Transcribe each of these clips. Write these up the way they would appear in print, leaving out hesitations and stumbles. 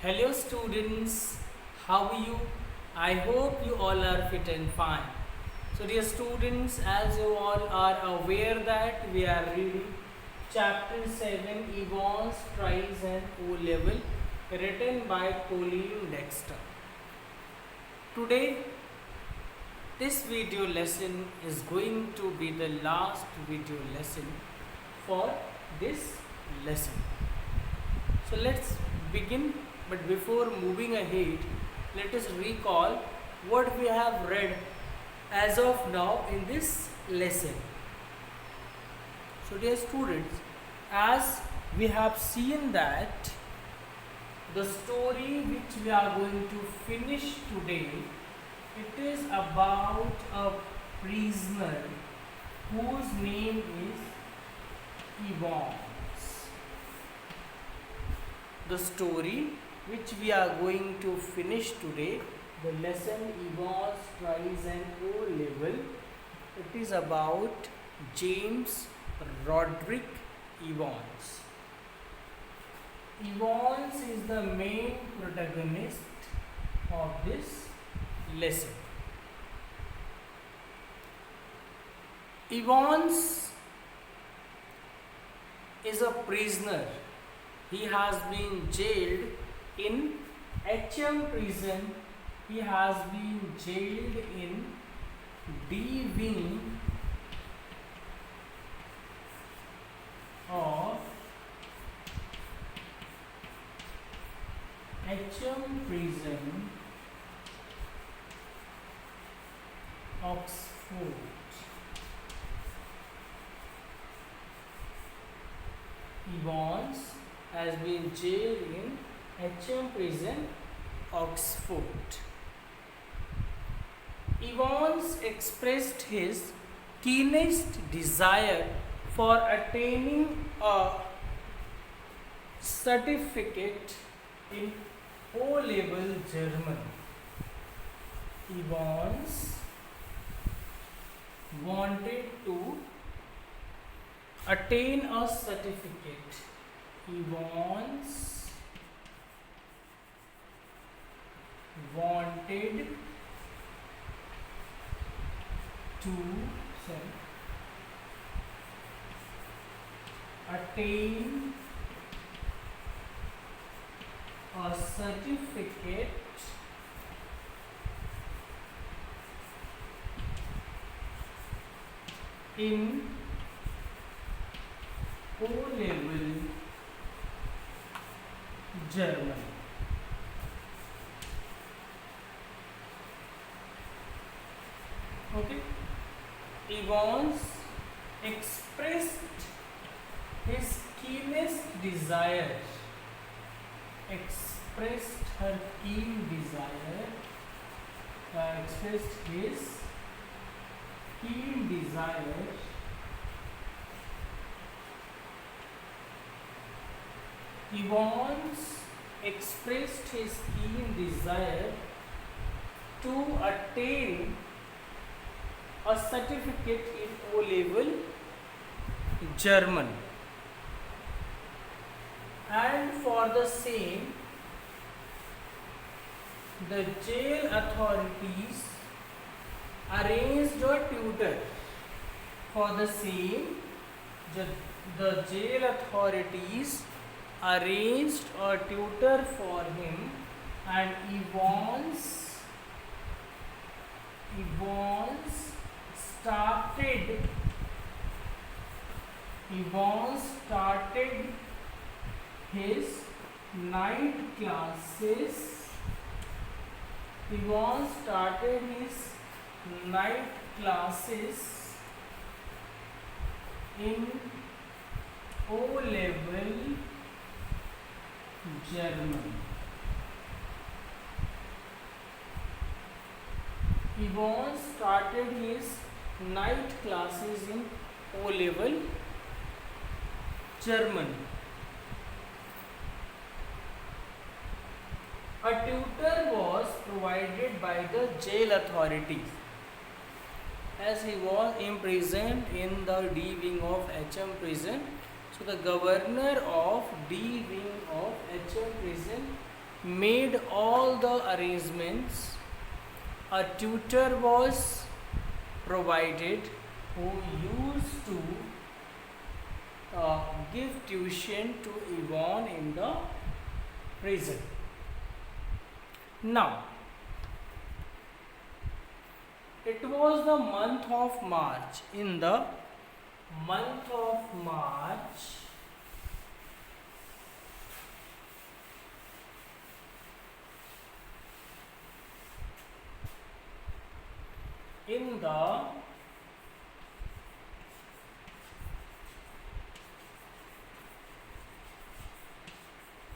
Hello students, how are you? I hope you all are fit and fine. So dear students, as you all are aware that we are reading chapter 7 Evans, Tries and O-Level written by Colleen Dexter. Today this video lesson is going to be the last video lesson for this lesson. So let's begin, but before moving ahead, let us recall what we have read as of now in this lesson. So dear students, as we have seen that the story which we are going to finish today, it is about a prisoner whose name is Evans. The story which we are going to finish today, the lesson Evans, Tries and O-Level, it is about James Roderick Evans. Evans is the main protagonist of this lesson. Evans is a prisoner. He has been jailed in HM prison. He has been jailed in D wing of HM prison, Oxford. Evans has been jailed in HM prison, Oxford. Evans expressed his keenest desire for attaining a certificate in O-level German. Evans wanted to attain a certificate. Evans wanted to attain a certificate in O-level German. Okay. Evans expressed his keenest desire. Expressed her keen desire. Expressed his keen desire Evans expressed his keen desire to attain a certificate in O-level German, and for the same the jail authorities arranged a tutor. For the same, the jail authorities arranged a tutor for him, and Evans started his night classes. Evans started his night classes in O-level German. Evans started his night classes in O-level German. A tutor was provided by the jail authorities. As he was imprisoned in the D wing of HM prison, so the governor of D wing of HM prison made all the arrangements. A tutor was provided who used to give tuition to Yvonne in the prison. Now, it was the month of March. In the month of March, in the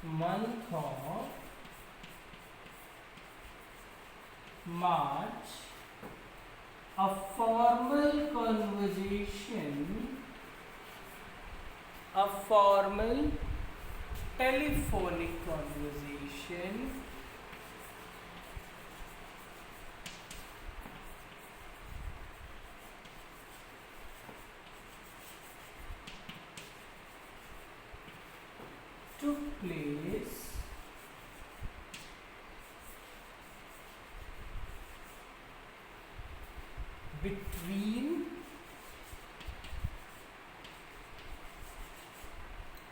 month of March, a formal conversation, a formal telephonic conversation took place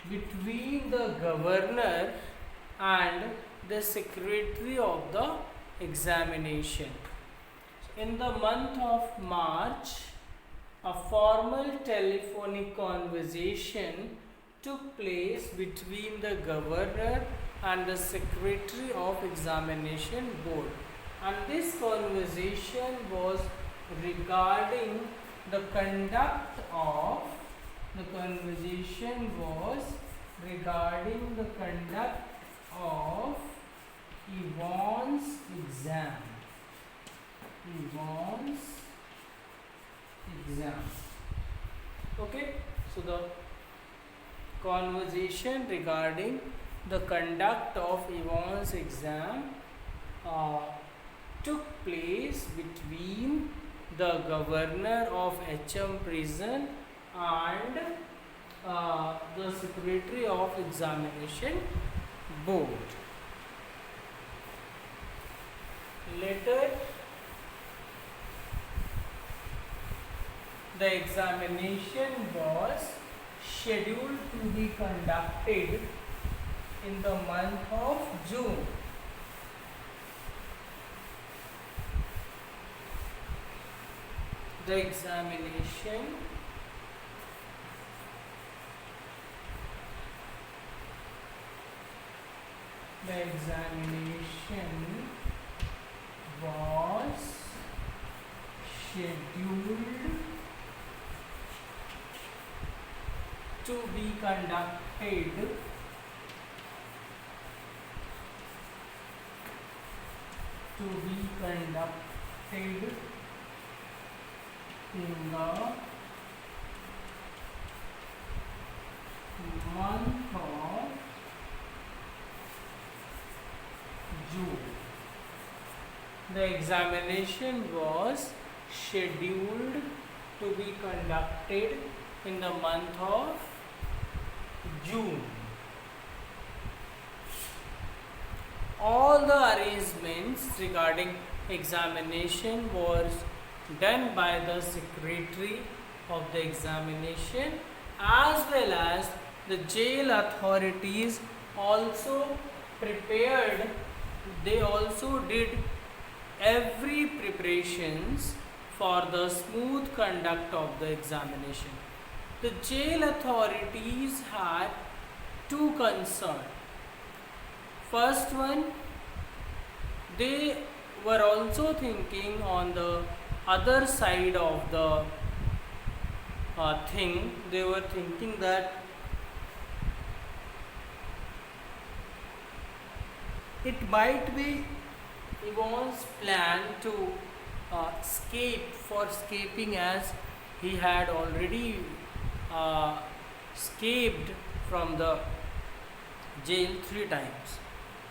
between the governor and the secretary of the examination. In the month of March, a formal telephonic conversation took place between the governor and the secretary of examination board, and this conversation was regarding the conduct of Yvonne's exam. Okay, so the conversation regarding the conduct of Yvonne's exam took place between the governor of HM prison and the secretary of examination board. Later, the examination was scheduled to be conducted in the month of June. The examination was scheduled to be conducted in the month of June. The examination was scheduled to be conducted in the month of June. All the arrangements regarding examination was done by the secretary of the examination, as well as the jail authorities also prepared. They also did every preparations for the smooth conduct of the examination. The jail authorities had two concerns. First one, they were also thinking on the other side of the thing. They were thinking that it might be Yvonne's plan to escaping, as he had already escaped from the jail 3 times.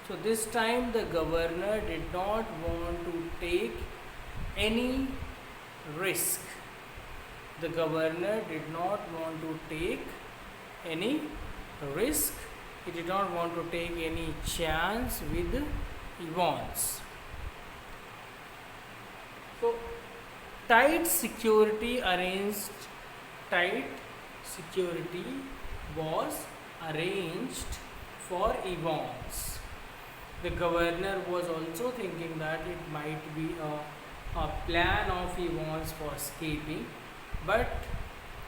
So this time the governor did not want to take any risk. He did not want to take any chance with Evans. So tight security arranged tight security was arranged for Evans. The governor was also thinking that it might be a plan of Evans for escaping, but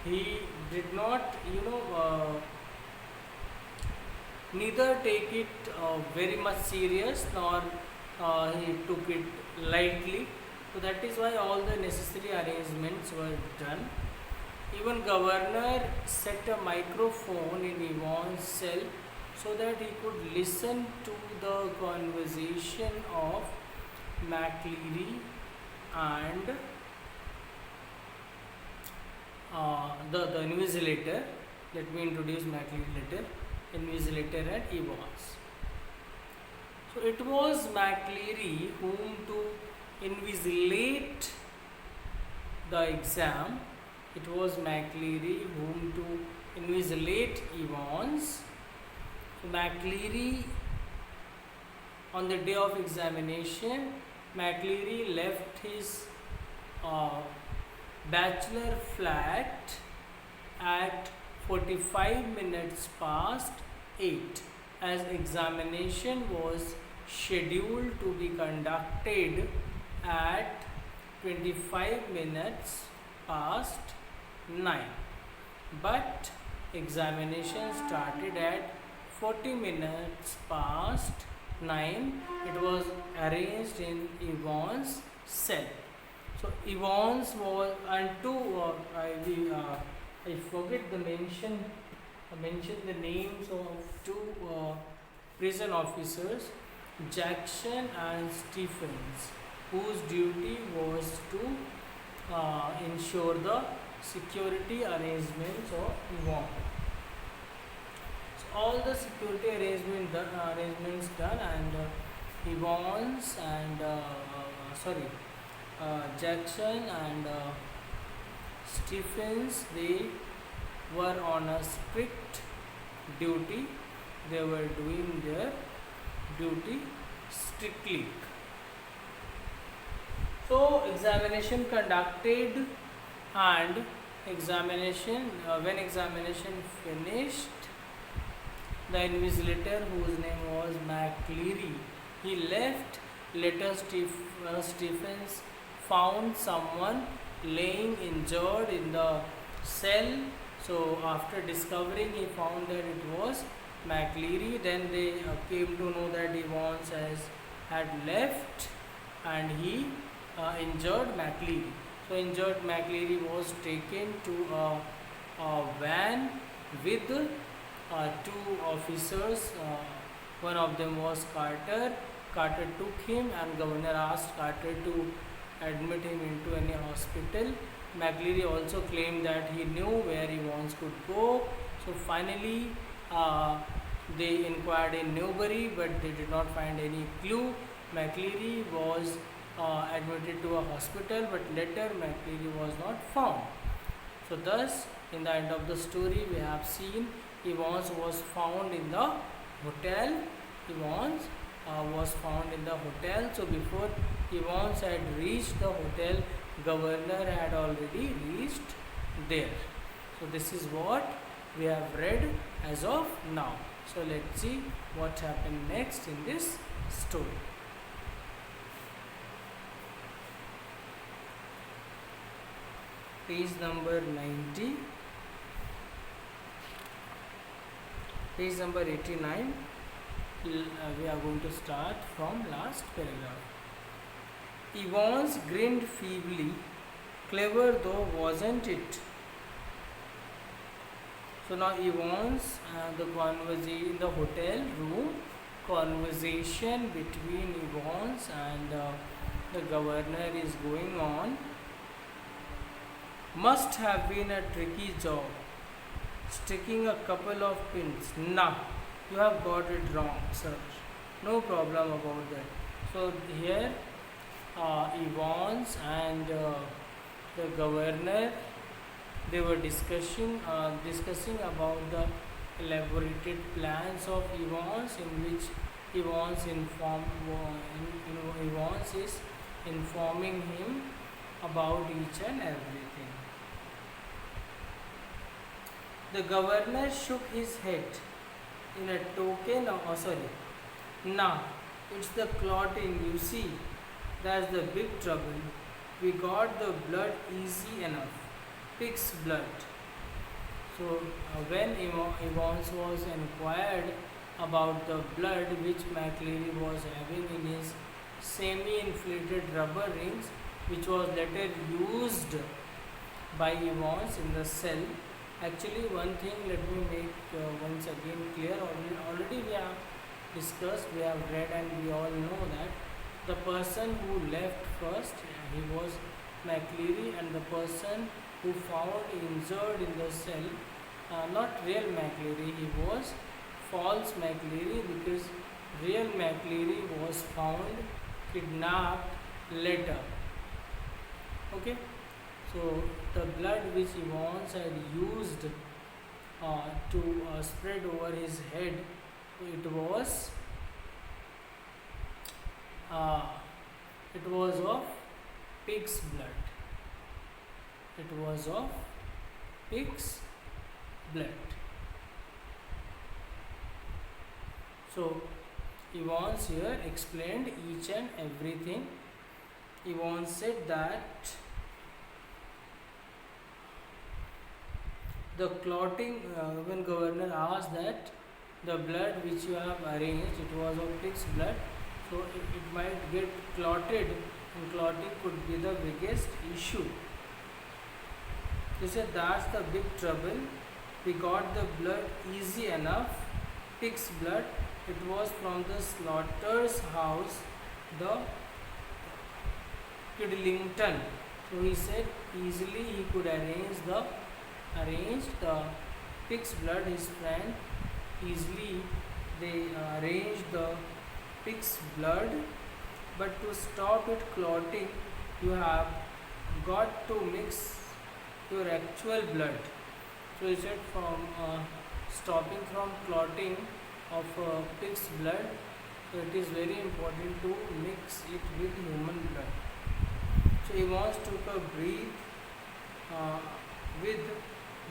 he did not, neither take it very much serious nor he took it lightly. So that is why all the necessary arrangements were done. Even governor set a microphone in Evans' cell so that he could listen to the conversation of McLeary and the invigilator. Let me introduce McLeary later. Invigilator and Evans. So it was McLeary whom to invigilate the exam. It was McLeary whom to invigilate Evans. So McLeary, on the day of examination, McLeary left his bachelor flat at 45 minutes past 8, as examination was scheduled to be conducted at 25 minutes past 9, but examination started at 40 minutes past 9. It was arranged in Evans' cell. So Evans was, and I forget the mention. I mentioned the names of two prison officers, Jackson and Stephens, whose duty was to ensure the security arrangements of Evans. So all the security arrangements done, and Evans and Jackson and Stephens, they were on a strict duty. They were doing their duty strictly. So examination conducted, and when examination finished, the invigilator, whose name was McLeary, he left. Later Stephens found someone laying injured in the cell. So after discovering, he found that it was McLeary. Then they came to know that Evans had left, and he injured McLeary. So injured McLeary was taken to a van with two officers. One of them was Carter. Carter took him, and governor asked Carter to admit him into any hospital. McLeary also claimed that he knew where Evans could go. So finally they inquired in Newbury, but they did not find any clue. McLeary was admitted to a hospital, but later McLeary was not found. So thus, in the end of the story, we have seen Evans was found in the hotel. Evans was found in the hotel. So before Evans had reached the hotel, governor had already reached there. So this is what we have read as of now. So let's see what happened next in this story. Page number 90, page number 89. We are going to start from last paragraph. Evans grinned feebly. Clever though, wasn't it? So now Evans, in the hotel room, conversation between Evans and the governor is going on. Must have been a tricky job. Sticking a couple of pins. Nah, you have got it wrong, sir. No problem about that. So here Evans and the governor, they were discussing about the elaborated plans of Evans, in which Evans Evans is informing him about each and everything. The governor shook his head in a token of, Now, it's the clotting, you see. That's the big trouble. We got the blood easy enough. Pig's blood. So, when Evans was inquired about the blood which McCleary was having in his semi-inflated rubber rings, which was later used by Evans in the cell. Actually, one thing let me make once again clear. Already we have discussed, we have read, and we all know that the person who left first, he was McCleary, and the person who found injured in the cell, not real McCleary, he was false McCleary, because real McCleary was found kidnapped later. Okay, so the blood which Evans had used to spread over his head, it was of pig's blood. It was of pig's blood. So Evans here explained each and everything. Evans said that the clotting, when governor asked that the blood which you have arranged, it was of pig's blood, so it might get clotted, and clotting could be the biggest issue. He said that's the big trouble. We got the blood easy enough. Pig's blood. It was from the slaughter's house, the Kidlington. So he said easily he could arrange the pig's blood. His friend easily they arranged the pig's blood, but to stop it clotting, you have got to mix your actual blood. So he said from stopping from clotting of pig's blood, so it is very important to mix it with human blood. So Evans took a breath with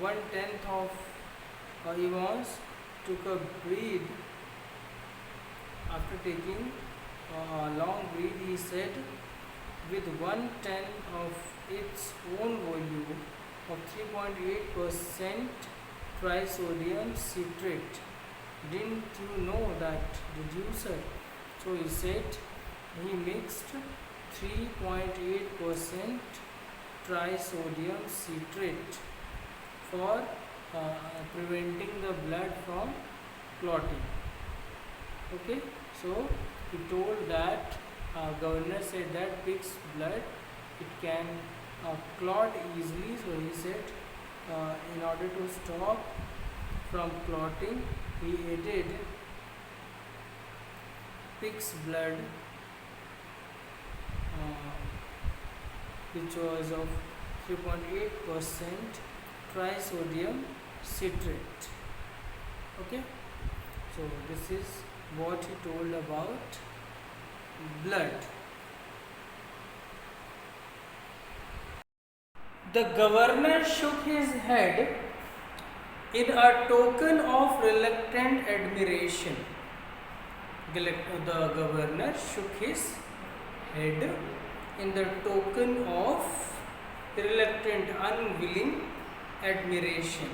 1/10 of Evans took a breath. After taking a long breath, he said, with 1/10 of its own volume of 3.8% trisodium citrate. Didn't you know that, did you, sir? So he said he mixed 3.8% trisodium citrate for preventing the blood from clotting. Okay, so he told that governor said that pig's blood, it can clot easily. So he said in order to stop from clotting, he added pig's blood, which was of 3.8% trisodium citrate. Okay, so this is what he told about blood. The governor shook his head in a token of reluctant admiration. The governor shook his head in the token of reluctant, unwilling admiration.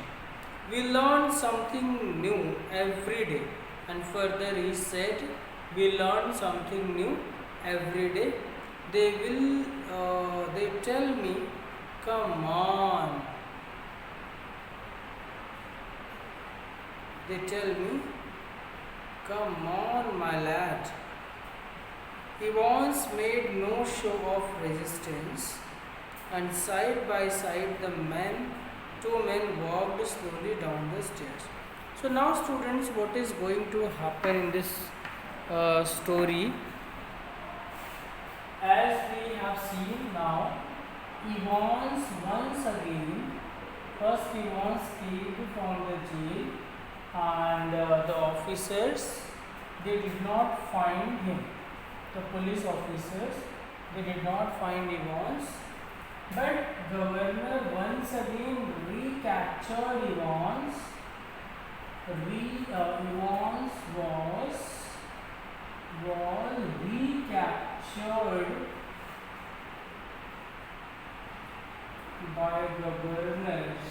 We learn something new every day. And further he said, we learn something new every day. They tell me, come on. They tell me, come on, my lad. He once made no show of resistance, and side by side two men walked slowly down the stairs. So now, students, what is going to happen in this story? As we have seen now, Evans once again, first Evans escaped from the jail, and the officers, they did not find him. The police officers, they did not find Evans, but governor once again recaptured Evans. Evans was recaptured by governors.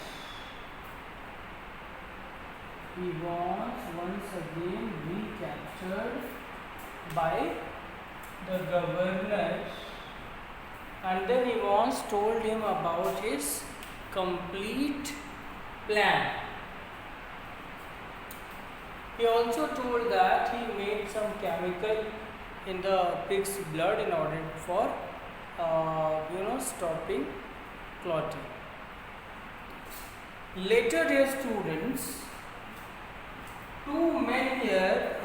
Evans once again recaptured by the governor, and then Evans told him about his complete plan. He also told that he made some chemical in the pig's blood in order for stopping clotting. Later, dear students, two men here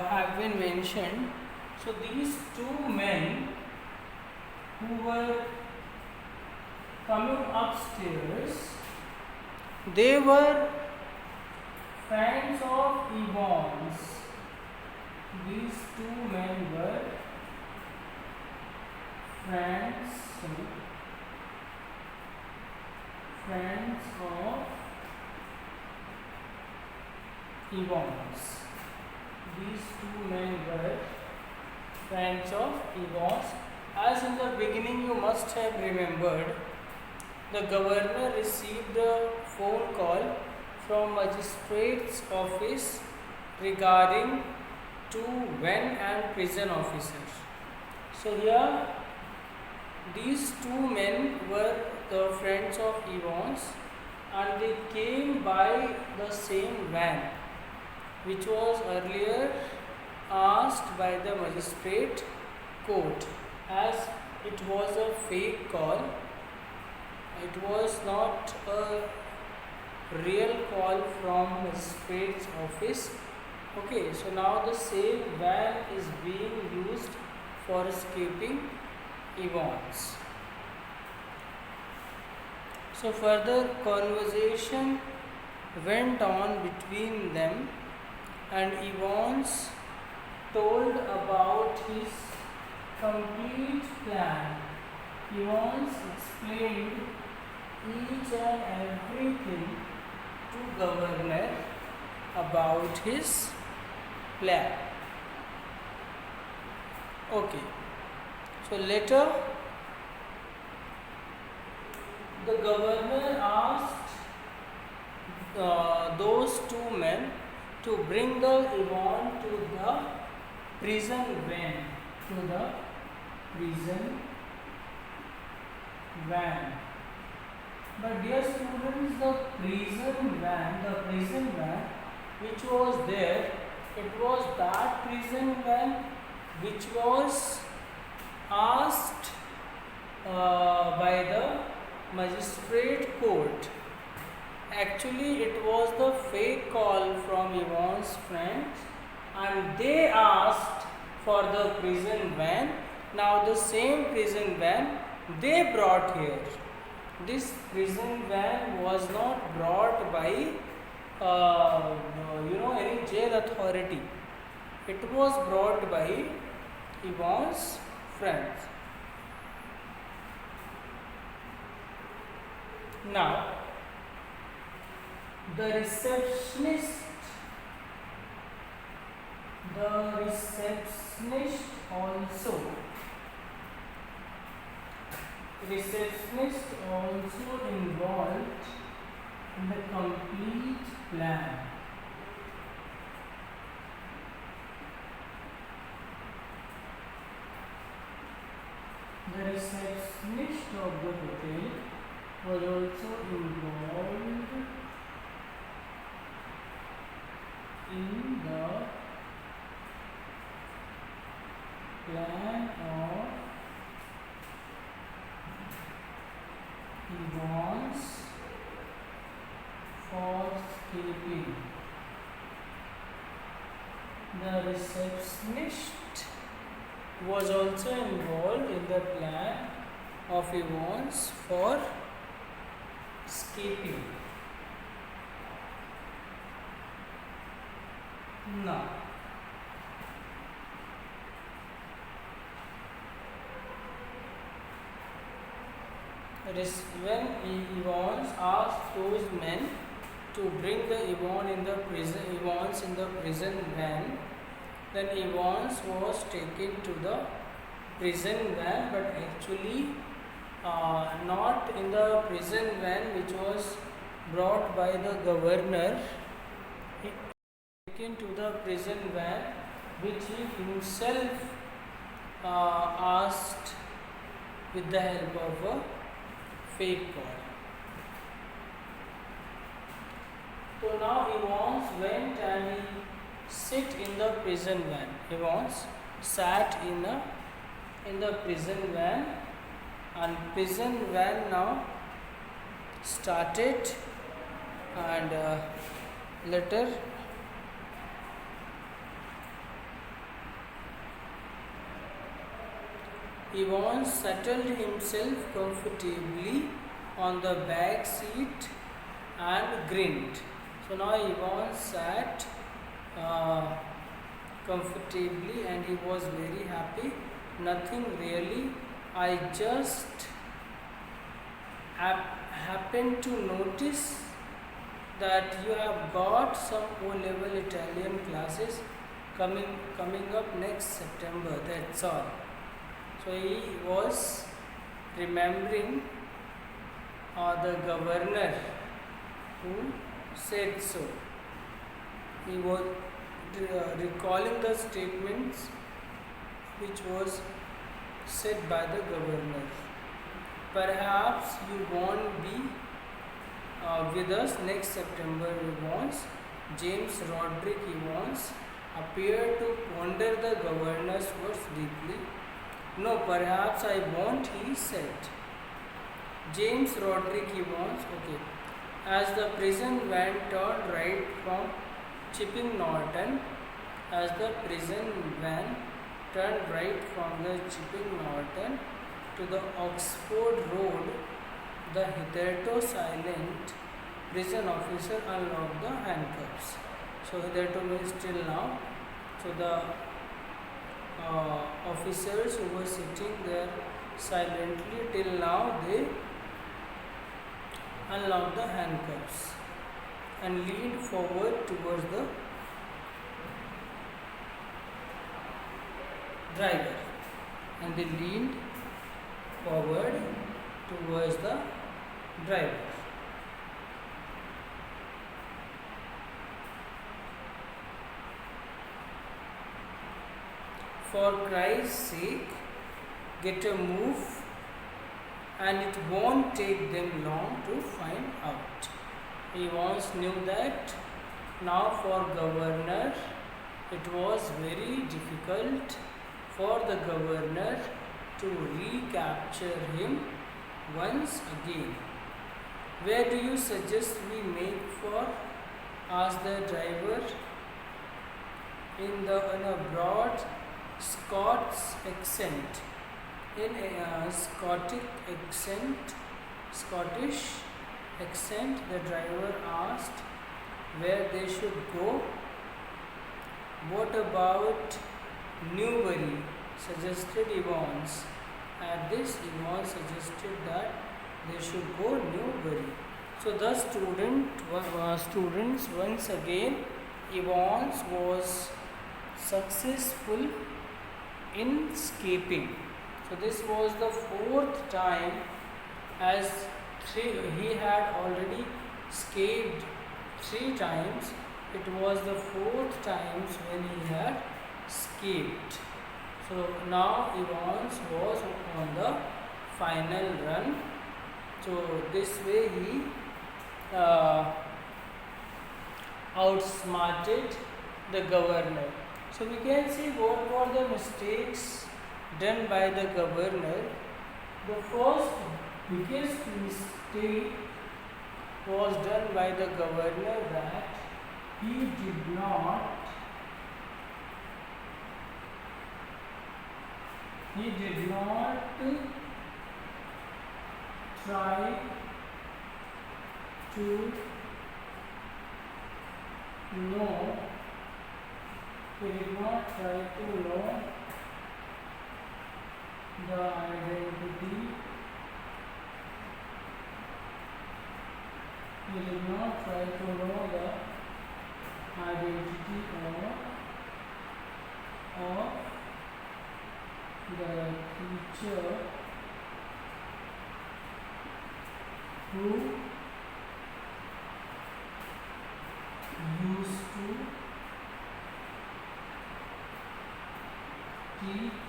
have been mentioned. So these two men who were coming upstairs, they were friends of Evans. These two men were friends of Evans. These two men were friends of Evans. As in the beginning you must have remembered, the governor received a phone call from magistrate's office regarding two wen and prison officers. So here these two men were the friends of Evans, and they came by the same van which was earlier asked by the magistrate court, as it was a fake call. It was not a real call from magistrate's office. Okay, so now the same van is being used for escaping Evans. So further conversation went on between them, and Evans told about his complete plan. Evans explained each and everything to governor about his plan. Okay, so later the governor asked those two men to bring the Evans to the prison van. But dear students, the prison van which was there, it was that prison van which was asked by the magistrate court. Actually, it was the fake call from Evans' friends, and they asked for the prison van. Now the same prison van they brought here. This prison van was not brought by any jail authority. It was brought by Evans' friends. Now the receptionist also involved in the complete plan. The receptionist of the hotel was also involved in the plan of Evans for escaping. The receptionist was also involved in the plan of Evans for escaping. Now, it is when Evans asked those men to bring the Evans in the prison van. Then Evans was taken to the prison van, but actually not in the prison van which was brought by the governor. He was taken to the prison van which he himself asked with the help of a fake God. So now Evans went and he sit in the prison van. Evans sat in the prison van, and prison van now started, and later Evans settled himself comfortably on the back seat and grinned. So now Evans sat comfortably and he was very happy. Nothing really. I just happened to notice that you have got some O-level Italian classes coming up next September. That's all. So he was remembering the governor who said so. He was recalling the statements which was said by the governor. Perhaps you won't be with us next September, Evans. James Roderick Evans appeared to ponder the governor's words deeply. No, perhaps I won't, he said. James Roderick Evans, okay. As the prison van turned right from Chipping Norton, as the prison van turned right from the Chipping Norton to the Oxford Road, the hitherto silent prison officer unlocked the handcuffs. So hitherto means till now. So the officers who were sitting there silently till now, they unlocked the handcuffs and leaned forward towards the driver, and they leaned forward towards the driver. For Christ's sake, get a move, and it won't take them long to find out. He once knew that. Now for governor, it was very difficult for the governor to recapture him once again. Where do you suggest we make for? Asked the driver in a broad Scots accent. In a Scottish accent, the driver asked where they should go. What about Newbury? Suggested Evans. At this, Evans suggested that they should go Newbury. So the students once again, Evans was successful in escaping. So this was the fourth time, as he had already escaped 3 times. It was the 4th time when he had escaped. So now Evans was on the final run. So this way he outsmarted the governor. So we can see what were the mistakes done by the governor. The first biggest mistake was done by the governor, that he did not try to know He did not try to know the identity. He did not try to know the identity of the teacher who used to teach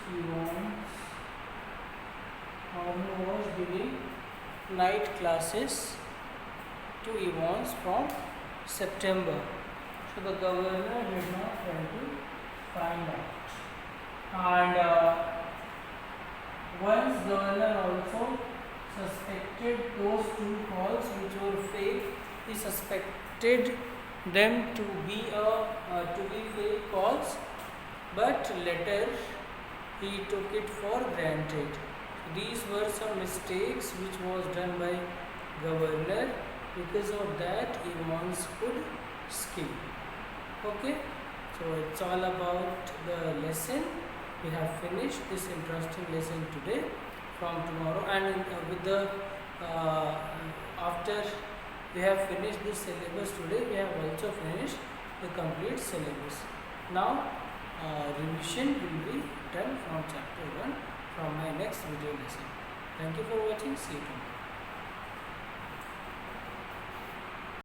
Evans, or who was giving night classes to Evans from September. So the governor did not try to find out. And once governor also suspected those two calls which were fake. He suspected them to be fake calls, but later he took it for granted. These were some mistakes which was done by governor. Because of that, Evans could skip. Okay, so it's all about the lesson. We have finished this interesting lesson today. From tomorrow, and with the after we have finished this syllabus today, we have also finished the complete syllabus. Now revision will be done from chapter 1 from my next video lesson. Thank you for watching. See you tomorrow.